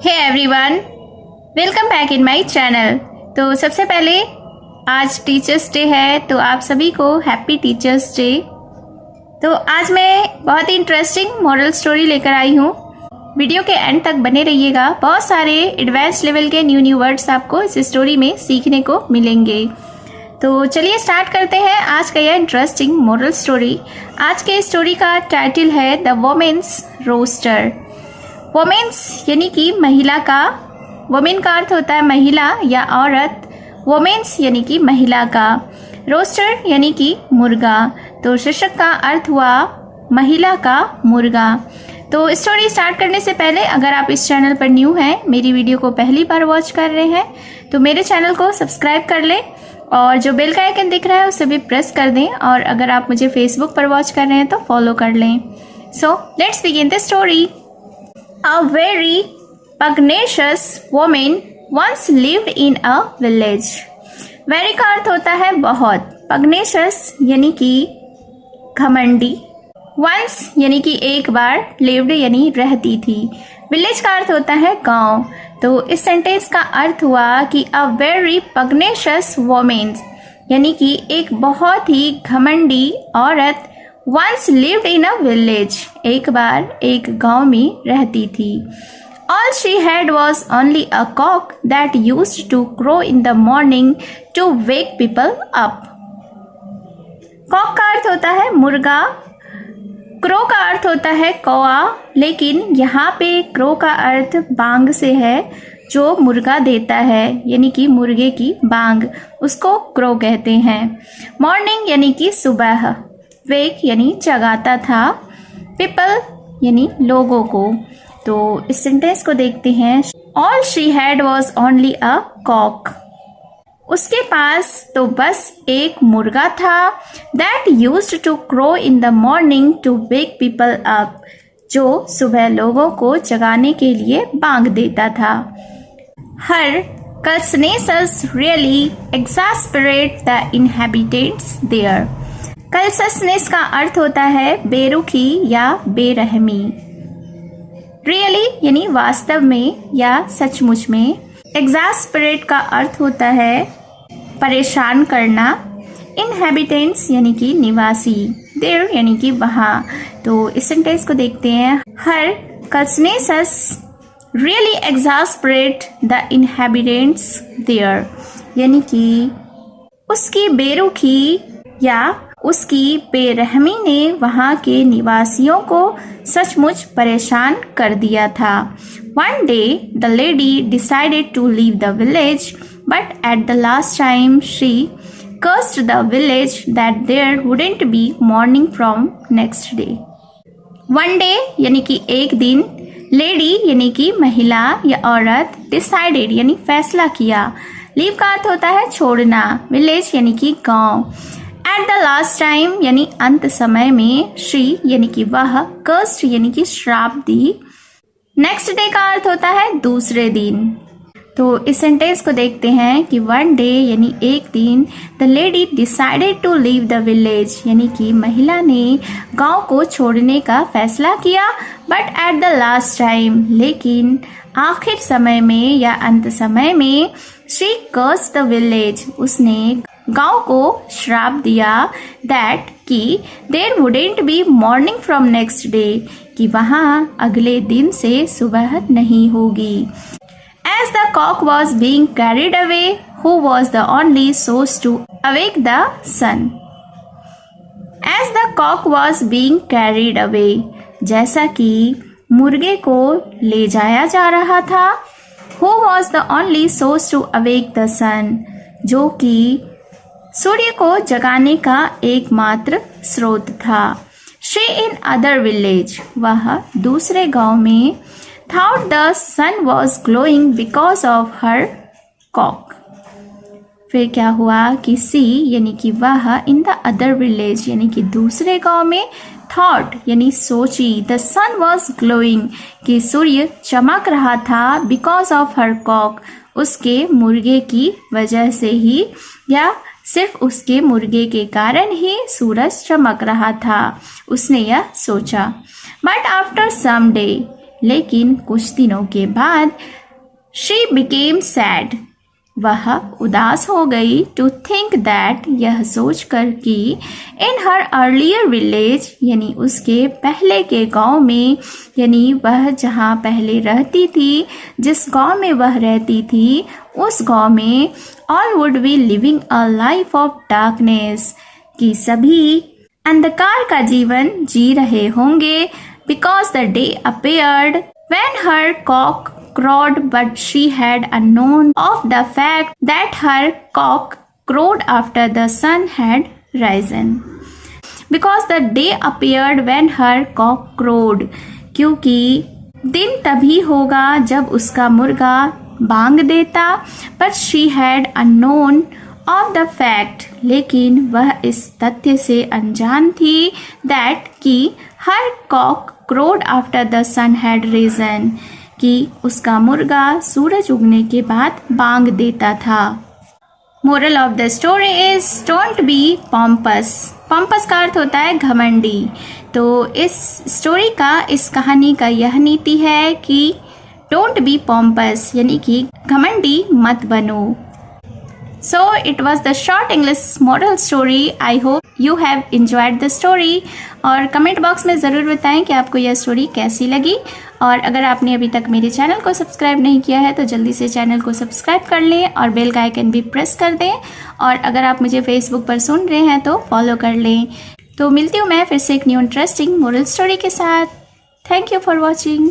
Hey everyone, welcome back in my channel. तो सबसे पहले आज टीचर्स डे है, तो आप सभी को हैप्पी टीचर्स डे। तो आज मैं बहुत ही इंटरेस्टिंग मॉरल स्टोरी लेकर आई हूँ। वीडियो के एंड तक बने रहिएगा। बहुत सारे एडवांस लेवल के न्यू वर्ड्स आपको इस स्टोरी में सीखने को मिलेंगे। तो चलिए स्टार्ट करते हैं आज का यह इंटरेस्टिंग मॉरल स्टोरी। आज के स्टोरी का टाइटल है द वोमेन्स रोस्टर। वोमेन्स यानी कि महिला का, वोमेन का अर्थ होता है महिला या औरत, वोमेन्स यानी कि महिला का, रोस्टर यानी कि मुर्गा। तो शीर्षक का अर्थ हुआ महिला का मुर्गा। तो स्टोरी स्टार्ट करने से पहले अगर आप इस चैनल पर न्यू हैं, मेरी वीडियो को पहली बार वॉच कर रहे हैं, तो मेरे चैनल को सब्सक्राइब कर लें और जो बेल का आइकन दिख रहा है उसे भी प्रेस कर दें। और अगर आप मुझे फेसबुक पर वॉच कर रहे हैं तो फॉलो कर लें। So let's begin the story. A very pugnacious woman once lived in a village. Very का अर्थ होता है बहुत, pugnacious यानी कि घमंडी, once यानी कि एक बार, lived यानी रहती थी, village का अर्थ होता है गांव। तो इस सेंटेंस का अर्थ हुआ कि a very pugnacious woman यानी कि एक बहुत ही घमंडी औरत once lived in a village, एक बार एक गांव में रहती थी। All she had was only a cock that used to crow in the morning to wake people up. Cock का अर्थ होता है मुर्गा, crow का अर्थ होता है कौआ, लेकिन यहाँ पे crow का अर्थ बांग से है, जो मुर्गा देता है, यानी कि मुर्गे की बांग, उसको crow कहते हैं। Morning यानी कि सुबह, वेक यानी जगाता था, पीपल यानी लोगों को। तो इस सेंटेंस को देखते हैं। All she had was only a cock, उसके पास तो बस एक मुर्गा था। That used to crow in the morning to wake people up, जो सुबह लोगों को जगाने के लिए बांग देता था। हर कल्सनेसस रियली एक्सास्परेट द इनहैबिटेंट्स देयर। कल्सनेस का अर्थ होता है बेरुखी या बेरहमी। रियली यानी वास्तव में या सचमुच में। एक्सास्परेट का अर्थ होता है परेशान करना। इनहैबिटेंट्स यानी कि निवासी, देयर यानी कि वहाँ। तो इस सेंटेंस को देखते हैं। हर कल्सनेसस रियली एक्सास्परेट द इनहैबिटेंट्स देयर, यानी कि उसकी बेरुखी या उसकी बेरहमी ने वहाँ के निवासियों को सचमुच परेशान कर दिया था। One day the lady decided to leave the village, but at the last time she cursed the village that there wouldn't be morning from next day. One day यानी कि एक दिन, lady यानी कि महिला या औरत, decided यानी फैसला किया, leave का अर्थ होता है छोड़ना, village यानी कि गांव। एट द लास्ट टाइम यानी अंत समय में, शी यानी कि वह, कर्स्ड यानी कि श्राप दी। नेक्स्ट डे का अर्थ होता है दूसरे दिन। तो इस सेंटेंस को देखते हैं कि वन डे यानी एक दिन, the lady decided to leave the village यानी कि महिला ने गांव को छोड़ने का फैसला किया। But at the last time लेकिन आखिर समय में या अंत समय में, शी कर्स्ड द विलेज उसने गांव को श्राप दिया, दैट कि there wouldn't be morning from next day कि वहां अगले दिन से सुबह नहीं होगी। As the cock was being carried away, who was the only source to awake the sun. As the cock was being carried away, जैसा कि मुर्गे को ले जाया जा रहा था। Who was the only source to awake the sun, जो कि सूर्य को जगाने का एकमात्र स्रोत था। शी इन अदर विलेज, वह दूसरे गांव में, thought the sun was glowing because of her cock. फिर क्या हुआ कि सी यानी कि वह, इन द अदर विलेज यानी कि दूसरे गांव में, थॉट यानी सोची, द सन वॉज ग्लोइंग कि सूर्य चमक रहा था, बिकॉज ऑफ हर कॉक उसके मुर्गे की वजह से ही, या सिर्फ उसके मुर्गे के कारण ही सूरज चमक रहा था, उसने यह सोचा। बट आफ्टर सम डे, लेकिन कुछ दिनों के बाद शी बिकेम सैड, वह उदास हो गई। टू थिंक दैट, यह सोचकर कि इन हर अर्लियर विलेज, यानी उसके पहले के गांव में, यानी वह जहां पहले रहती थी, जिस गांव में वह रहती थी, उस गांव में all would be living a life of darkness, कि सभी अंधकार का जीवन जी रहे होंगे। Because the day appeared when her cock crowed, but she had known of the fact that her cock crowed after the sun had risen. Because the day appeared when her cock crowed, क्योंकि दिन तभी होगा जब उसका मुर्गा बांग देता। But she had known of the fact, लेकिन वह इस तथ्य से अनजान थी, that कि her cock crowed after the sun had risen, कि उसका मुर्गा सूरज उगने के बाद बांग देता था। Moral of the story is don't be pompous. Pompous का अर्थ होता है घमंडी। तो इस स्टोरी का, इस कहानी का यह नीति है कि डोंट बी पॉम्पस, यानी कि घमंडी मत बनो। So it was the short English moral story. I hope you have enjoyed the story. और कमेंट बॉक्स में ज़रूर बताएं कि आपको यह स्टोरी कैसी लगी। और अगर आपने अभी तक मेरे चैनल को सब्सक्राइब नहीं किया है तो जल्दी से चैनल को सब्सक्राइब कर लें और बेल का आइकन भी प्रेस कर दें। और अगर आप मुझे फेसबुक पर सुन रहे हैं तो फॉलो कर लें। तो मिलती हूँ मैं फिर से एक न्यू इंटरेस्टिंग मोरल स्टोरी के साथ। Thank you for watching.